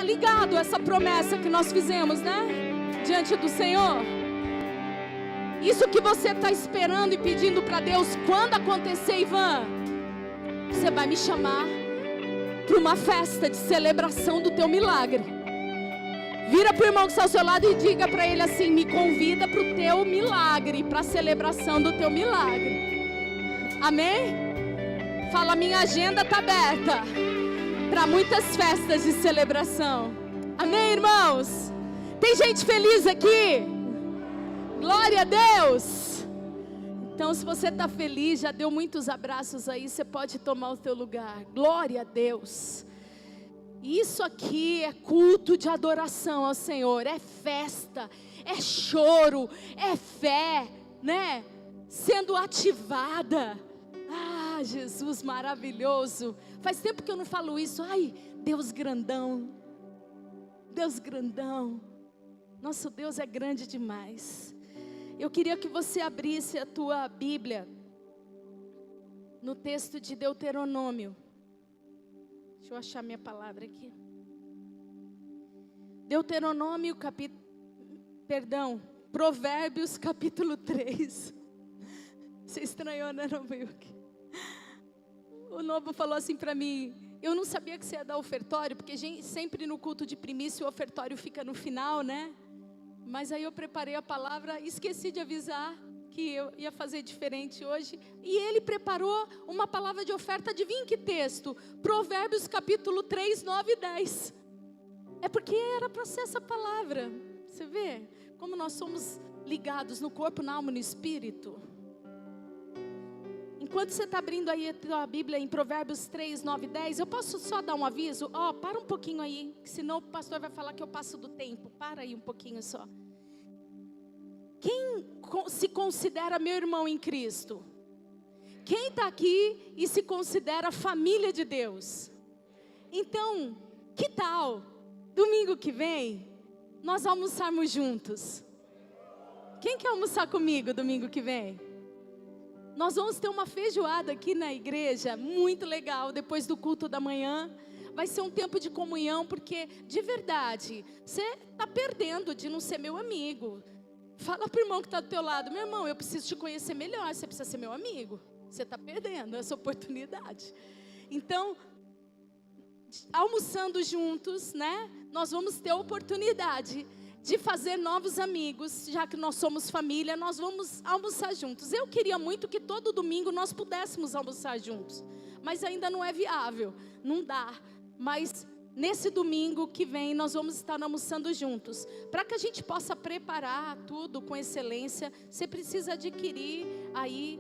Tá ligado essa promessa que nós fizemos, né? Diante do Senhor. Isso que você está esperando e pedindo para Deus, quando acontecer, Ivan, você vai me chamar para uma festa de celebração do teu milagre. Vira para o irmão que está ao seu lado e diga para ele assim: me convida para o teu milagre, para a celebração do teu milagre. Amém? Fala, minha agenda está aberta para muitas festas de celebração. Amém, irmãos? Tem gente feliz aqui? Glória a Deus. Então, se você está feliz, já deu muitos abraços aí, você pode tomar o teu lugar. Glória a Deus. Isso aqui é culto de adoração ao Senhor, é festa, é choro, é fé, né? Sendo ativada. Ah, Jesus maravilhoso. Faz tempo que eu não falo isso. Ai, Deus grandão. Deus grandão. Nosso Deus é grande demais. Eu queria que você abrisse a tua Bíblia no texto de Deuteronômio. Deixa eu achar minha palavra aqui. Deuteronômio Provérbios capítulo 3. Você estranhou, né, Nobo? O Nobo falou assim para mim: eu não sabia que você ia dar ofertório, porque sempre no culto de primícia o ofertório fica no final, né? Mas aí eu preparei a palavra e esqueci de avisar que eu ia fazer diferente hoje. E ele preparou uma palavra de oferta, adivinha que texto? Provérbios capítulo 3, 9 e 10. É porque era para ser essa palavra. Você vê como nós somos ligados no corpo, na alma e no espírito. Enquanto você está abrindo aí a tua Bíblia em Provérbios 3, 9 e 10, eu posso só dar um aviso? Para um pouquinho aí, senão o pastor vai falar que eu passo do tempo. Para aí um pouquinho só. Quem se considera meu irmão em Cristo? Quem está aqui e se considera família de Deus? Então, que tal, domingo que vem, nós almoçarmos juntos? Quem quer almoçar comigo domingo que vem? Nós vamos ter uma feijoada aqui na igreja, muito legal, depois do culto da manhã. Vai ser um tempo de comunhão, porque, de verdade, você está perdendo de não ser meu amigo. Fala para o irmão que está do teu lado: meu irmão, eu preciso te conhecer melhor, você precisa ser meu amigo. Você está perdendo essa oportunidade. Então, almoçando juntos, né? Nós vamos ter a oportunidade de fazer novos amigos, já que nós somos família, nós vamos almoçar juntos. Eu queria muito que todo domingo nós pudéssemos almoçar juntos, mas ainda não é viável, não dá. Mas nesse domingo que vem nós vamos estar almoçando juntos. Para que a gente possa preparar tudo com excelência, você precisa adquirir aí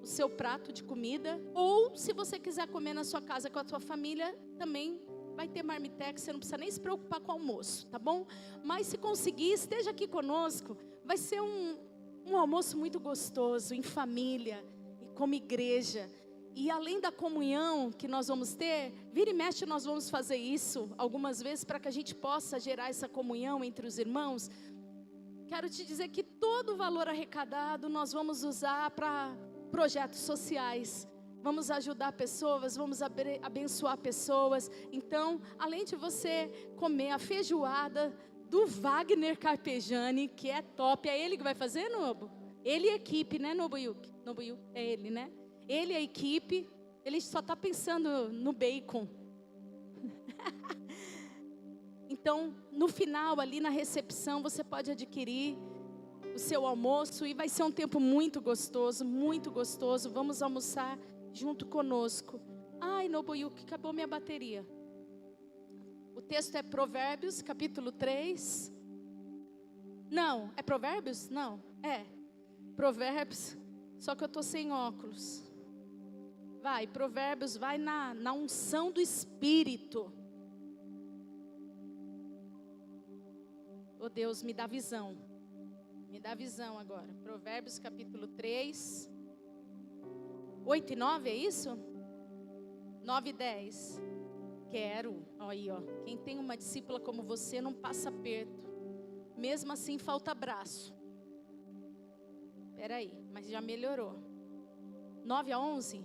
o seu prato de comida, ou se você quiser comer na sua casa com a tua família, também vai ter marmitex, você não precisa nem se preocupar com o almoço, tá bom? Mas se conseguir, esteja aqui conosco. Vai ser um almoço muito gostoso, em família, e como igreja. E além da comunhão que nós vamos ter, vira e mexe nós vamos fazer isso algumas vezes, para que a gente possa gerar essa comunhão entre os irmãos. Quero te dizer que todo o valor arrecadado nós vamos usar para projetos sociais. Vamos ajudar pessoas, vamos abençoar pessoas. Então, além de você comer a feijoada do Wagner Carpegiani, que é top, é ele que vai fazer, Nobo? Ele e a equipe, né, Nobuyuki? Nobuyuki é ele, né? Ele e a equipe, ele só está pensando no bacon. Então, no final, ali na recepção, você pode adquirir o seu almoço e vai ser um tempo muito gostoso, muito gostoso. Vamos almoçar junto conosco. Ai, Nobuyuki, acabou minha bateria. O texto é Provérbios, capítulo 3. Não, é Provérbios? Não, é Provérbios, só que eu estou sem óculos. Vai, Provérbios, vai na unção do Espírito. Oh Deus, me dá visão. Me dá visão agora. Provérbios capítulo 3. 8 e 9, é isso? 9 e 10. Quero. Aí, ó. Quem tem uma discípula como você não passa aperto. Mesmo assim falta braço. Espera aí, mas já melhorou. 9 a 11?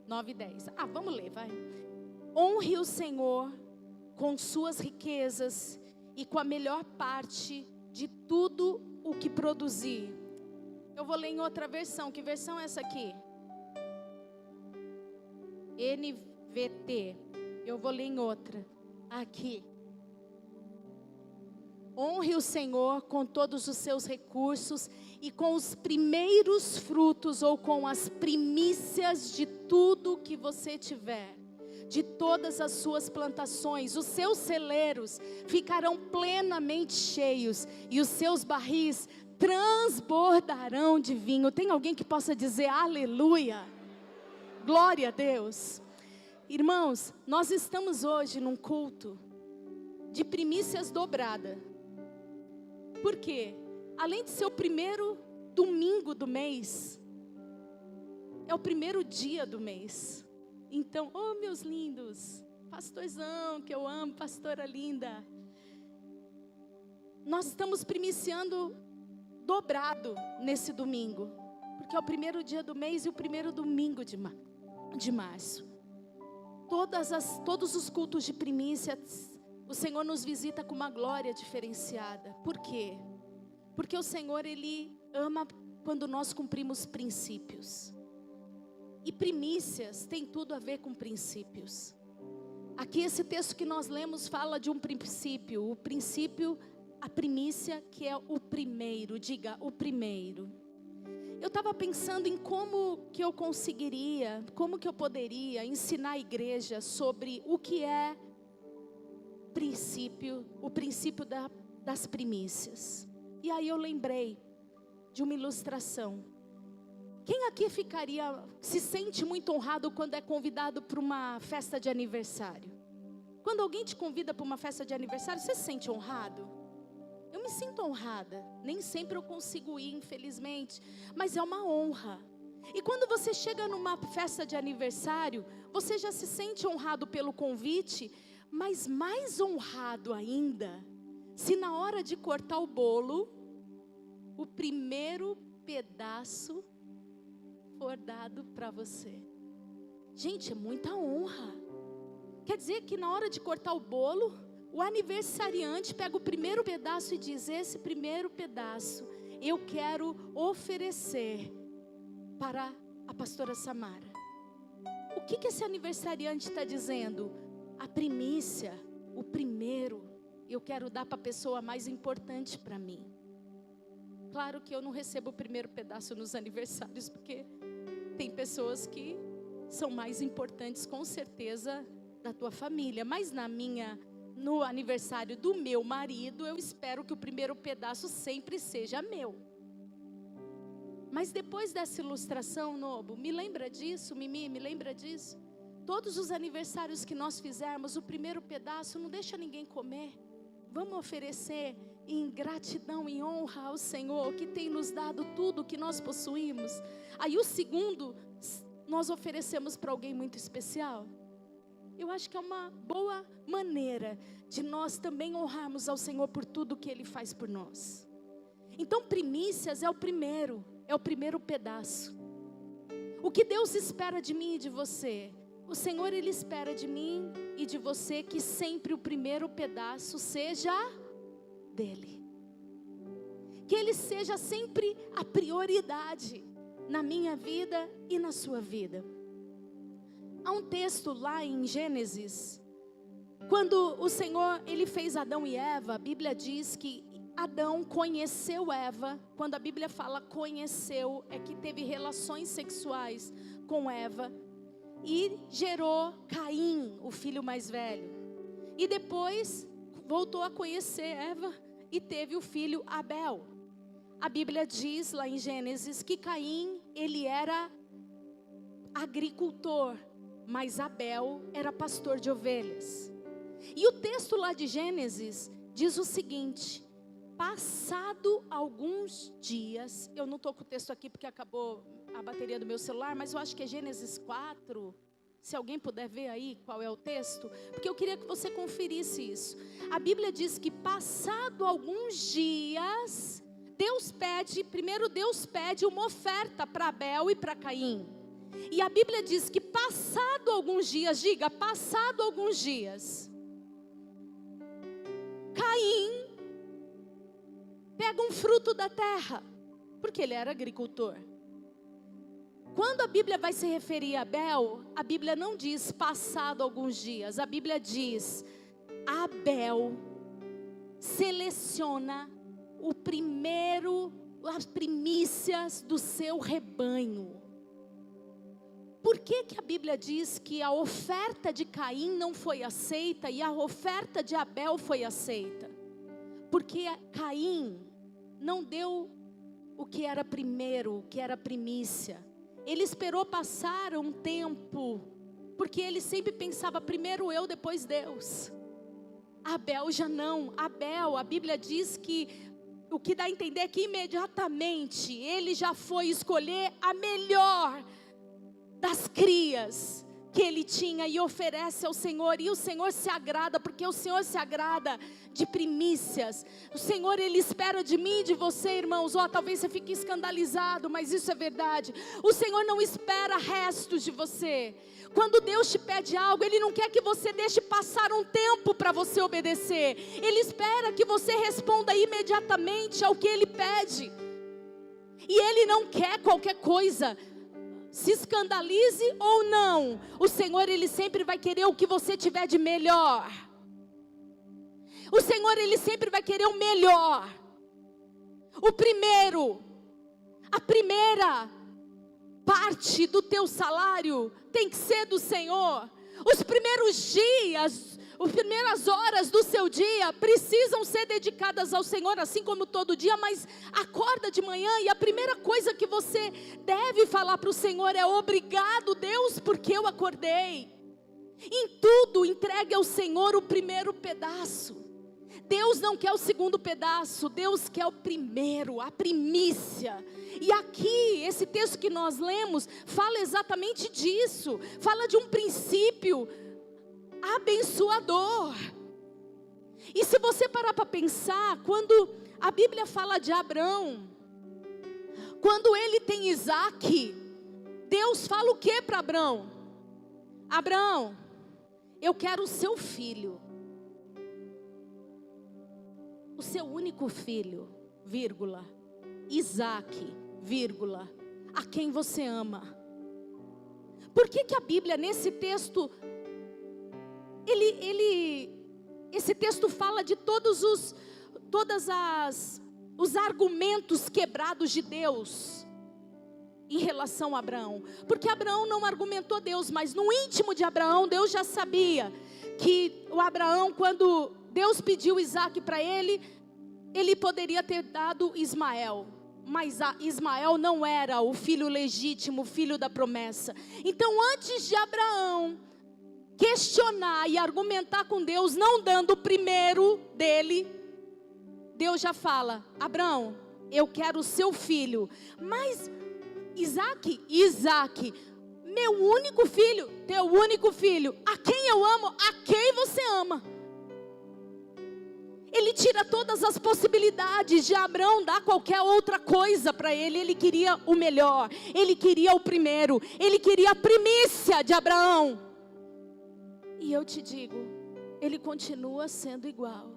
9 e 10. Vamos ler, vai. Honre o Senhor com suas riquezas e com a melhor parte de tudo o que produzir. Eu vou ler em outra versão. Que versão é essa aqui? NVT. Eu vou ler em outra. Aqui. Honre o Senhor com todos os seus recursos e com os primeiros frutos ou com as primícias de tudo que você tiver, de todas as suas plantações. Os seus celeiros ficarão plenamente cheios e os seus barris transbordarão de vinho. Tem alguém que possa dizer aleluia? Glória a Deus. Irmãos, nós estamos hoje num culto de primícias dobrada. Por quê? Além de ser o primeiro domingo do mês, é o primeiro dia do mês. Então, oh meus lindos, pastorzão que eu amo, pastora linda, nós estamos primiciando dobrado nesse domingo, porque é o primeiro dia do mês e o primeiro domingo de março. Todos os cultos de primícias, o Senhor nos visita com uma glória diferenciada. Por quê? Porque o Senhor, Ele ama quando nós cumprimos princípios. E primícias tem tudo a ver com princípios. Aqui esse texto que nós lemos fala de um princípio. O princípio, a primícia que é o primeiro. Diga, o primeiro. Eu estava pensando em como que eu conseguiria, como que eu poderia ensinar a igreja sobre o que é princípio, o princípio das primícias. E aí eu lembrei de uma ilustração. Quem aqui se sente muito honrado quando é convidado para uma festa de aniversário? Quando alguém te convida para uma festa de aniversário, você se sente honrado? Eu me sinto honrada. Nem sempre eu consigo ir, infelizmente, mas é uma honra. E quando você chega numa festa de aniversário, você já se sente honrado pelo convite, mas mais honrado ainda, se na hora de cortar o bolo, o primeiro pedaço for dado para você. Gente, é muita honra. Quer dizer que na hora de cortar o bolo, o aniversariante pega o primeiro pedaço e diz: esse primeiro pedaço eu quero oferecer para a pastora Samara. O que esse aniversariante está dizendo? A primícia, o primeiro, eu quero dar para a pessoa mais importante para mim. Claro que eu não recebo o primeiro pedaço nos aniversários, porque tem pessoas que são mais importantes, com certeza, da tua família. Mas no aniversário do meu marido, eu espero que o primeiro pedaço sempre seja meu. Mas depois dessa ilustração, Nobo, me lembra disso, Mimi, me lembra disso? Todos os aniversários que nós fizermos, o primeiro pedaço, não deixa ninguém comer. Vamos oferecer em gratidão, em honra ao Senhor, que tem nos dado tudo que nós possuímos. Aí o segundo, nós oferecemos para alguém muito especial. Eu acho que é uma boa maneira de nós também honrarmos ao Senhor por tudo que Ele faz por nós. Então primícias é o primeiro pedaço. O que Deus espera de mim e de você? O Senhor, Ele espera de mim e de você que sempre o primeiro pedaço seja dEle. Que Ele seja sempre a prioridade na minha vida e na sua vida. Há um texto lá em Gênesis, quando o Senhor, Ele fez Adão e Eva, a Bíblia diz que Adão conheceu Eva. Quando a Bíblia fala conheceu, é que teve relações sexuais com Eva e gerou Caim, o filho mais velho. E depois voltou a conhecer Eva e teve o filho Abel. A Bíblia diz lá em Gênesis que Caim, ele era agricultor, mas Abel era pastor de ovelhas. E o texto lá de Gênesis diz o seguinte: passado alguns dias, eu não estou com o texto aqui porque acabou a bateria do meu celular, mas eu acho que é Gênesis 4, se alguém puder ver aí qual é o texto, porque eu queria que você conferisse isso. A Bíblia diz que passado alguns dias, Deus pede uma oferta para Abel e para Caim. E a Bíblia diz que passado alguns dias, diga, passado alguns dias, Caim pega um fruto da terra, porque ele era agricultor. Quando a Bíblia vai se referir a Abel, a Bíblia não diz passado alguns dias, a Bíblia diz: Abel seleciona o primeiro, as primícias do seu rebanho. Por que que a Bíblia diz que a oferta de Caim não foi aceita e a oferta de Abel foi aceita? Porque Caim não deu o que era primeiro, o que era primícia. Ele esperou passar um tempo, porque ele sempre pensava primeiro eu, depois Deus. Abel já não. Abel, a Bíblia diz que, o que dá a entender é que imediatamente ele já foi escolher a melhor das crias que ele tinha e oferece ao Senhor. E o Senhor se agrada, porque o Senhor se agrada de primícias. O Senhor, Ele espera de mim e de você, irmãos. Talvez você fique escandalizado, mas isso é verdade. O Senhor não espera restos de você. Quando Deus te pede algo, Ele não quer que você deixe passar um tempo para você obedecer. Ele espera que você responda imediatamente ao que Ele pede. E Ele não quer qualquer coisa. Se escandalize ou não, o Senhor, Ele sempre vai querer o que você tiver de melhor. O Senhor, Ele sempre vai querer o melhor. O primeiro, a primeira parte do teu salário tem que ser do Senhor. Os primeiros dias, as primeiras horas do seu dia precisam ser dedicadas ao Senhor, assim como todo dia. Mas acorda de manhã e a primeira coisa que você deve falar para o Senhor é: obrigado, Deus, porque eu acordei. Em tudo entregue ao Senhor o primeiro pedaço. Deus não quer o segundo pedaço, Deus quer o primeiro, a primícia. E aqui, esse texto que nós lemos, fala exatamente disso. Fala de um princípio abençoador. E se você parar para pensar, quando a Bíblia fala de Abraão, quando ele tem Isaac, Deus fala o que para Abraão? Abraão, eu quero o seu filho, o seu único filho, vírgula, Isaac, vírgula, a quem você ama. Por que que a Bíblia nesse texto, esse texto fala de todos os argumentos quebrados de Deus em relação a Abraão? Porque Abraão não argumentou Deus, mas no íntimo de Abraão, Deus já sabia que o Abraão, quando Deus pediu Isaac para ele, ele poderia ter dado Ismael, mas Ismael não era o filho legítimo, o filho da promessa. Então, antes de Abraão questionar e argumentar com Deus, não dando o primeiro dele, Deus já fala: Abraão, eu quero o seu filho. Mas Isaac, meu único filho, teu único filho, a quem eu amo, a quem você ama. Ele tira todas as possibilidades de Abraão dar qualquer outra coisa para ele. Ele queria o melhor, ele queria o primeiro, ele queria a primícia de Abraão. E eu te digo, ele continua sendo igual.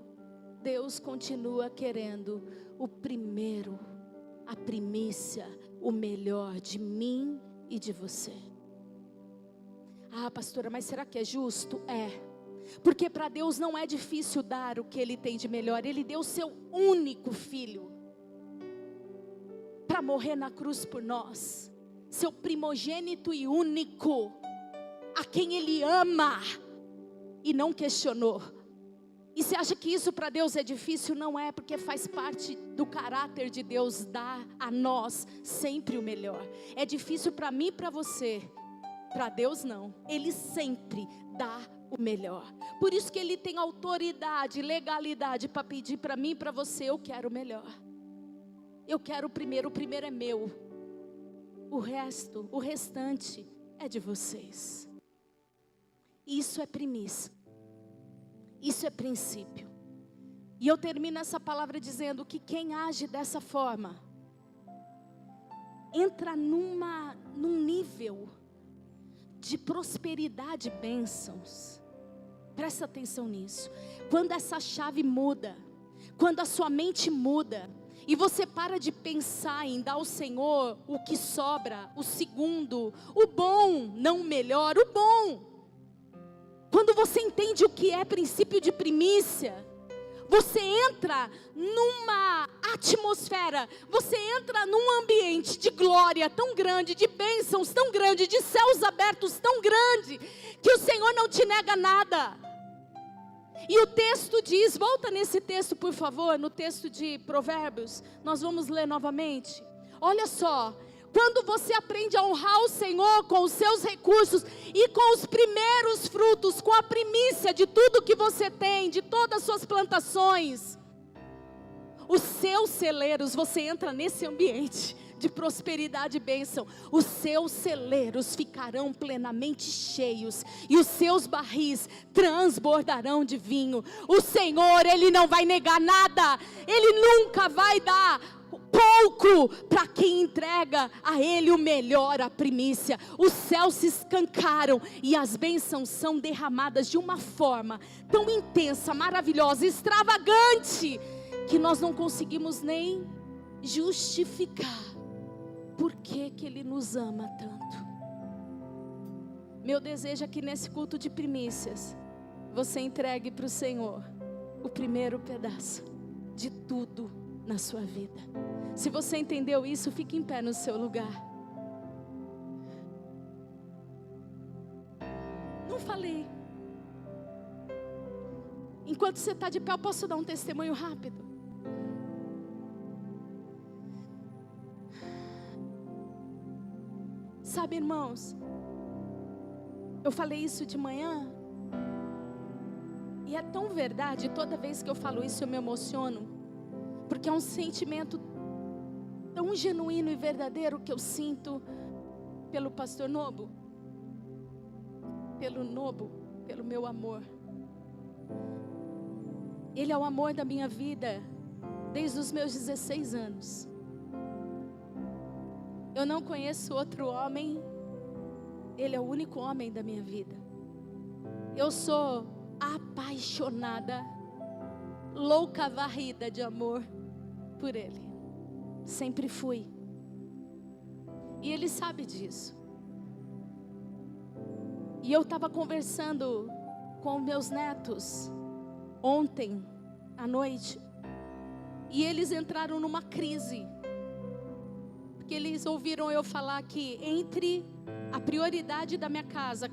Deus continua querendo o primeiro, a primícia, o melhor de mim e de você. Ah, pastora, mas será que é justo? É. Porque para Deus não é difícil dar o que Ele tem de melhor. Ele deu o seu único filho para morrer na cruz por nós. Seu primogênito e único, a quem Ele ama e não questionou. E você acha que isso para Deus é difícil? Não é, porque faz parte do caráter de Deus dar a nós sempre o melhor. É difícil para mim e para você. Para Deus não. Ele sempre dá o melhor. Por isso que Ele tem autoridade, legalidade para pedir para mim e para você: eu quero o melhor. Eu quero o primeiro é meu. O restante é de vocês. Isso é primícia. Isso é princípio. E eu termino essa palavra dizendo que quem age dessa forma entra num nível de prosperidade e bênçãos. Presta atenção nisso. Quando essa chave muda, quando a sua mente muda, e você para de pensar em dar ao Senhor o que sobra, o segundo, o bom, não o melhor, o bom. Quando você entende o que é princípio de primícia, você entra numa atmosfera, você entra num ambiente de glória tão grande, de bênçãos tão grande, de céus abertos tão grande, que o Senhor não te nega nada. E o texto diz, volta nesse texto por favor, no texto de Provérbios, nós vamos ler novamente. Olha só, quando você aprende a honrar o Senhor com os seus recursos e com os primeiros frutos, com a primícia de tudo que você tem, de todas as suas plantações, os seus celeiros, você entra nesse ambiente de prosperidade e bênção, os seus celeiros ficarão plenamente cheios, e os seus barris transbordarão de vinho. O Senhor, Ele não vai negar nada, Ele nunca vai dar pouco para quem entrega a Ele o melhor, a primícia. Os céus se escancaram e as bênçãos são derramadas de uma forma tão intensa, maravilhosa, extravagante, que nós não conseguimos nem justificar por que Ele nos ama tanto. Meu desejo é que nesse culto de primícias, você entregue para o Senhor o primeiro pedaço de tudo na sua vida. Se você entendeu isso, fique em pé no seu lugar. Não falei. Enquanto você está de pé, eu posso dar um testemunho rápido? Sabe, irmãos, eu falei isso de manhã, e é tão verdade, toda vez que eu falo isso eu me emociono, porque é um sentimento tão genuíno e verdadeiro que eu sinto pelo pastor Nobo, pelo meu amor. Ele é o amor da minha vida desde os meus 16 anos. Eu não conheço outro homem, Ele é o único homem da minha vida. Eu sou apaixonada, louca varrida de amor por Ele. Sempre fui. E Ele sabe disso. E eu estava conversando com meus netos ontem à noite, e eles entraram numa crise, porque eles ouviram eu falar que entre a prioridade da minha casa,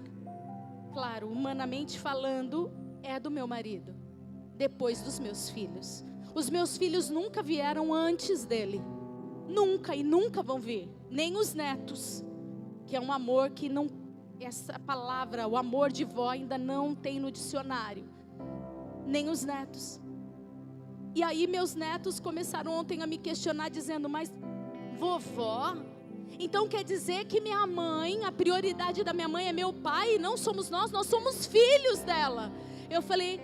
claro, humanamente falando, é do meu marido, depois dos meus filhos. Os meus filhos nunca vieram antes dele, nunca e nunca vão vir, nem os netos, que é um amor que não, essa palavra, o amor de vó ainda não tem no dicionário, nem os netos. E aí meus netos começaram ontem a me questionar, dizendo: mas vovó, então quer dizer que minha mãe, a prioridade da minha mãe é meu pai, e não somos nós somos filhos dela. Eu falei: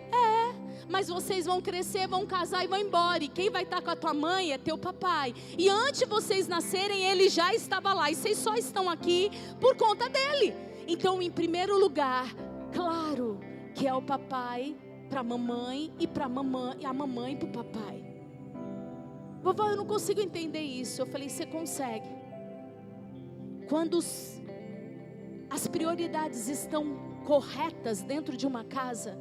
mas vocês vão crescer, vão casar e vão embora, e quem vai estar com a tua mãe é teu papai, e antes de vocês nascerem ele já estava lá, e vocês só estão aqui por conta dele. Então, em primeiro lugar, claro que é o papai para a mamãe, e para a mamãe para o papai. Vovó, eu não consigo entender isso. Eu falei: você consegue. Quando as prioridades estão corretas dentro de uma casa,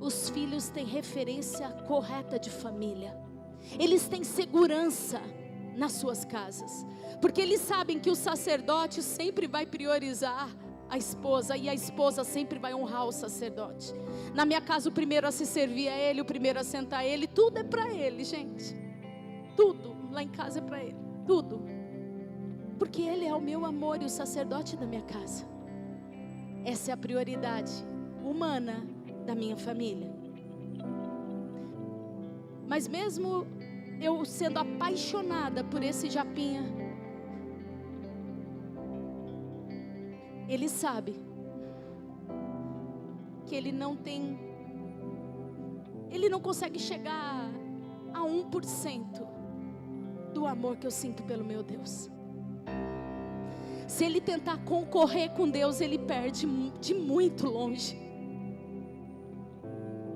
os filhos têm referência correta de família. Eles têm segurança nas suas casas, porque eles sabem que o sacerdote sempre vai priorizar a esposa, e a esposa sempre vai honrar o sacerdote. Na minha casa o primeiro a se servir é ele, o primeiro a sentar é ele. Tudo é para ele, gente. Tudo lá em casa é para ele, tudo, porque ele é o meu amor e o sacerdote da minha casa. Essa é a prioridade humana da minha família. Mas mesmo eu sendo apaixonada por esse Japinha, ele sabe que ele não consegue chegar a 1% do amor que eu sinto pelo meu Deus. Se ele tentar concorrer com Deus, ele perde de muito longe.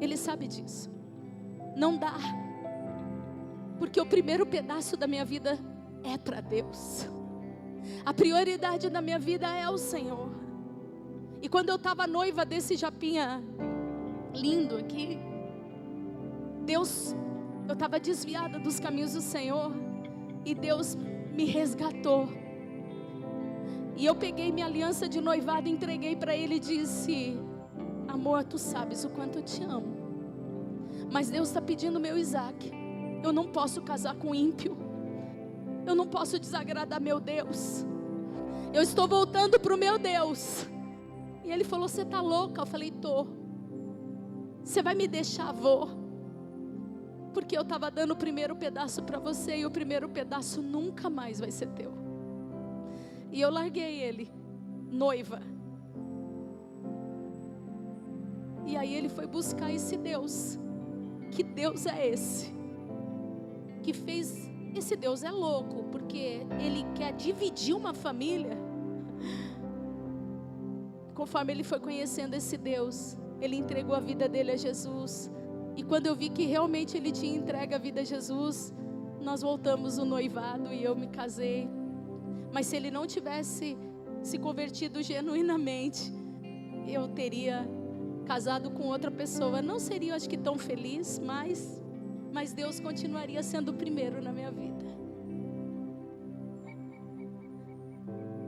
Ele sabe disso. Não dá. Porque o primeiro pedaço da minha vida é para Deus. A prioridade da minha vida é o Senhor. E quando eu estava noiva desse japinha lindo aqui, Deus, eu estava desviada dos caminhos do Senhor, e Deus me resgatou. E eu peguei minha aliança de noivado, entreguei para Ele e disse: amor, tu sabes o quanto eu te amo, mas Deus está pedindo meu Isaac. Eu não posso casar com ímpio, eu não posso desagradar meu Deus. Eu estou voltando para o meu Deus. E Ele falou: você está louca? Eu falei: tô. Você vai me deixar, vou. Porque eu estava dando o primeiro pedaço para você, e o primeiro pedaço nunca mais vai ser teu. E eu larguei ele, noiva. E aí ele foi buscar esse Deus. Que Deus é esse? Que fez... Esse Deus é louco, porque Ele quer dividir uma família. Conforme ele foi conhecendo esse Deus, ele entregou a vida dele a Jesus. E quando eu vi que realmente ele tinha entregue a vida a Jesus, nós voltamos o noivado e eu me casei. Mas se ele não tivesse se convertido genuinamente, eu teria casado com outra pessoa. Não seria, acho que, tão feliz, mas Deus continuaria sendo o primeiro na minha vida.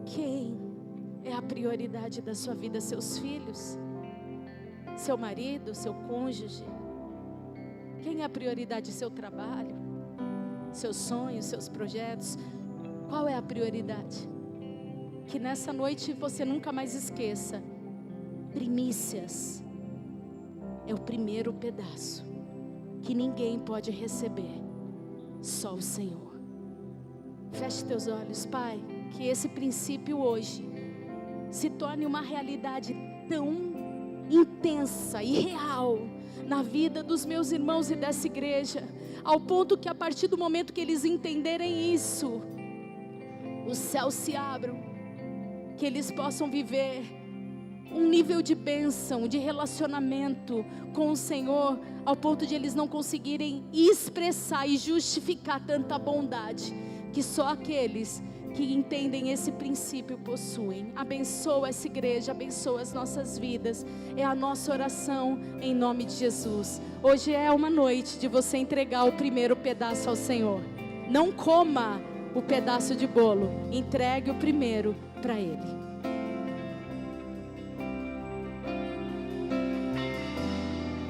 Quem é a prioridade da sua vida? Seus filhos? Seu marido? Seu cônjuge? Quem é a prioridade? Seu trabalho? Seus sonhos? Seus projetos? Qual é a prioridade? Que nessa noite você nunca mais esqueça: primícias é o primeiro pedaço que ninguém pode receber, só o Senhor. Feche teus olhos, Pai, que esse princípio hoje se torne uma realidade tão intensa e real na vida dos meus irmãos e dessa igreja, ao ponto que a partir do momento que eles entenderem isso, os céus se abram, que eles possam viver um nível de bênção, de relacionamento com o Senhor, ao ponto de eles não conseguirem expressar e justificar tanta bondade que só aqueles que entendem esse princípio possuem. Abençoa essa igreja, abençoa as nossas vidas. É a nossa oração em nome de Jesus. Hoje é uma noite de você entregar o primeiro pedaço ao Senhor. Não coma o pedaço de bolo, entregue o primeiro para Ele.